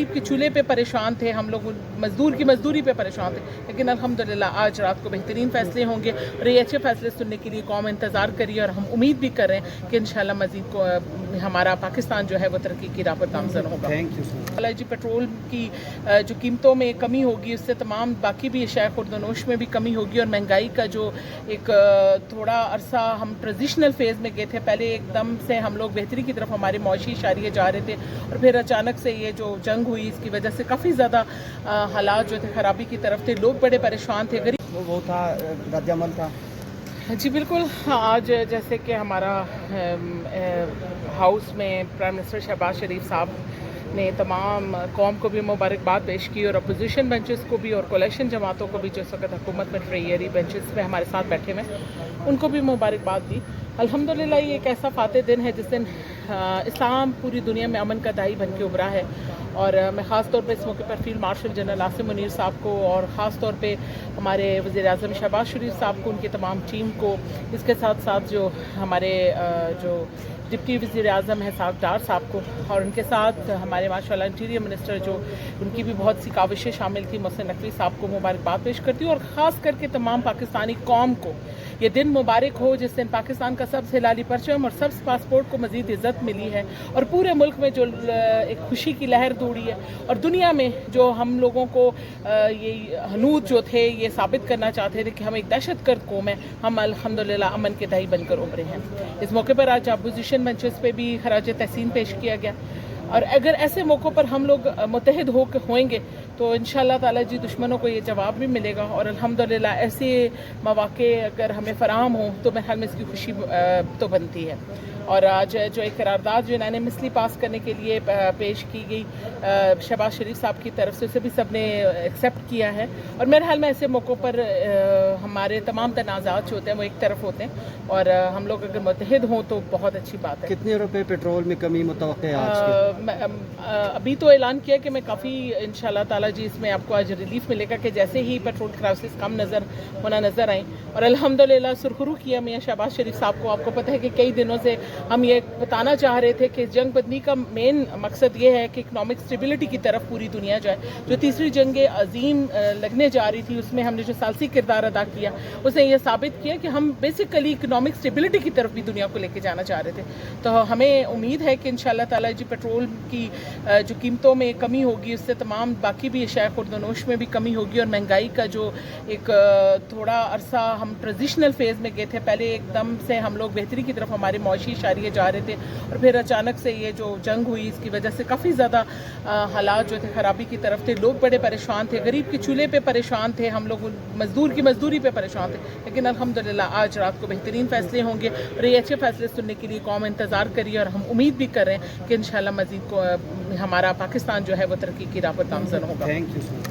गरीब के चूल्हे पे परेशान थे, हम लोग मजदूर की मजदूरी पे परेशान थे, लेकिन अल्हम्दुलिल्लाह आज रात को बेहतरीन फैसले होंगे और ये अच्छे फैसले सुनने के लिए कौम इंतज़ार करिए और हम उम्मीद भी कर रहे हैं कि इंशाल्लाह मज़ीद को हमारा पाकिस्तान जो है वो तरक्की की राह पर गामज़न होगा। Thank you sir. LIG petrol की जो कीमतों में कमी होगी, उससे तमाम बाकी भी अशिया खुर्दनोश में भी कमी होगी और महंगाई का जो एक थोड़ा अरसा हम ट्रांजिशनल फेज़ में गए थे, पहले एकदम से हम लोग बेहतरी की तरफ हमारे मौशी इशारे जा रहे थे और फिर अचानक से ये जो जंग हुई इसकी वजह से काफ़ी ज़्यादा हालात जो थे ख़राबी की तरफ थे, लोग बड़े परेशान थे, गरीब वो था रद्द-ए-अमल था। जी बिल्कुल। आज जैसे कि हमारा हाउस में प्राइम मिनिस्टर शहबाज शरीफ साहब ने तमाम कौम को भी मुबारकबाद पेश की और अपोजिशन बेंचेस को भी और कोalition जमातों को भी जो इस वक्त हुकूमत में ट्रेयरी बेंचेस पे हमारे साथ बैठे हुए उनको भी मुबारकबाद दी। अल्हम्दुलिल्लाह ये एक ऐसा फाते दिन है जिस दिन इस्लाम पूरी दुनिया में अमन का दाई बन के उभरा है और मैं ख़ास तौर पे इस मौके पर field marshal general Asim Munir साहब को और ख़ास तौर पे हमारे वज़ीर आज़म शहबाज शरीफ साहब को, उनकी तमाम टीम को, इसके साथ साथ जो हमारे जो डिप्टी वज़ीर आज़म है साहब डार साहब को और उनके साथ हमारे माशाल्लाह इंटीरियर मिनिस्टर जो उनकी भी बहुत सी काविशें शामिल थी मोहसिन नकवी साहब को मुबारकबाद पेश करती हूँ और ख़ास करके तमाम पाकिस्तानी कौम को ये दिन मुबारक हो जिस दिन पाकिस्तान का सबसे हिलाली परचम और सबसे पासपोर्ट को मज़ीद इज़्ज़त मिली है और पूरे मुल्क में जो एक खुशी की लहर दौड़ी है और दुनिया में जो हम लोगों को ये हनूद जो थे ये साबित करना चाहते थे कि हम एक दहशतगर्द कौम है, हम अल्हम्दुलिल्लाह अमन के दाई बनकर उभरे हैं। इस मौके पर आज अपोजिशन बेंचेस पे भी खराज तहसीन पेश किया गया और अगर ऐसे मौक़ों पर हम लोग मुत्तहिद होएंगे तो इंशाअल्लाह ताला जी दुश्मनों को ये जवाब भी मिलेगा और अल्हम्दुलिल्लाह ऐसे मौक़े अगर हमें फ़राहम हो तो मेरे ख्याल में इसकी खुशी तो बनती है। और आज जो एक करारदाद जो इन्होंने मिसली पास करने के लिए पेश की गई शहबाज शरीफ साहब की तरफ से, उसे भी सब ने एक्सेप्ट किया है और मेरे ख्याल में ऐसे मौक़ों पर हमारे तमाम तनाज़ात जो होते हैं वो एक तरफ होते हैं और हम लोग अगर मुत्तहिद हों तो बहुत अच्छी बात है। कितने रुपए पेट्रोल में कमी मुतवक्के है आज की? अभी तो ऐलान किया कि मैं काफ़ी इंशाल्लाह ताला जी इसमें आपको आज रिलीफ मिलेगा कि जैसे ही पेट्रोल क्राइसिस कम नज़र आए और अल्हम्दुलिल्लाह सुरखरू किया मियां शहबाज शरीफ साहब को। आपको पता है कि कई दिनों से हम ये बताना चाह रहे थे कि जंग बदनी का मेन मकसद ये है कि इकनॉमिक स्टेबिलिटी की तरफ पूरी दुनिया जाए। जो तीसरी जंग अजीम लगने जा रही थी उसमें हमने जो सालसी किरदार अदा किया उसने ये साबित किया कि हम बेसिकली इकनॉमिक स्टेबिलिटी की तरफ भी दुनिया को लेके जाना चाह रहे थे। तो हमें उम्मीद है कि इंशाअल्लाह ताला जी पेट्रोल की जो कीमतों में कमी होगी, उससे तमाम बाकी भी अशिया खुर्दनोश में भी कमी होगी और महंगाई का जो एक थोड़ा अरसा हम ट्रांजिशनल फेज़ में गए थे, पहले एकदम से हम लोग बेहतरी की तरफ हमारे मौशी इशारे जा रहे थे और फिर अचानक से ये जो जंग हुई इसकी वजह से काफ़ी ज़्यादा हालात जो थे ख़राबी की तरफ थे, लोग बड़े परेशान थे, गरीब के चूल्हे पे परेशान थे, हम लोग मजदूर की मजदूरी पे परेशान थे, लेकिन अल्हम्दुलिल्लाह आज रात को बेहतरीन फैसले होंगे और ये अच्छे फैसले सुनने के लिए कौम इंतज़ार करिए और हम उम्मीद भी कर रहे हैं कि इंशाअल्लाह मज़ीद को हमारा पाकिस्तान जो है वो तरक्की की राह पर गामज़न होगा। Thank you sir.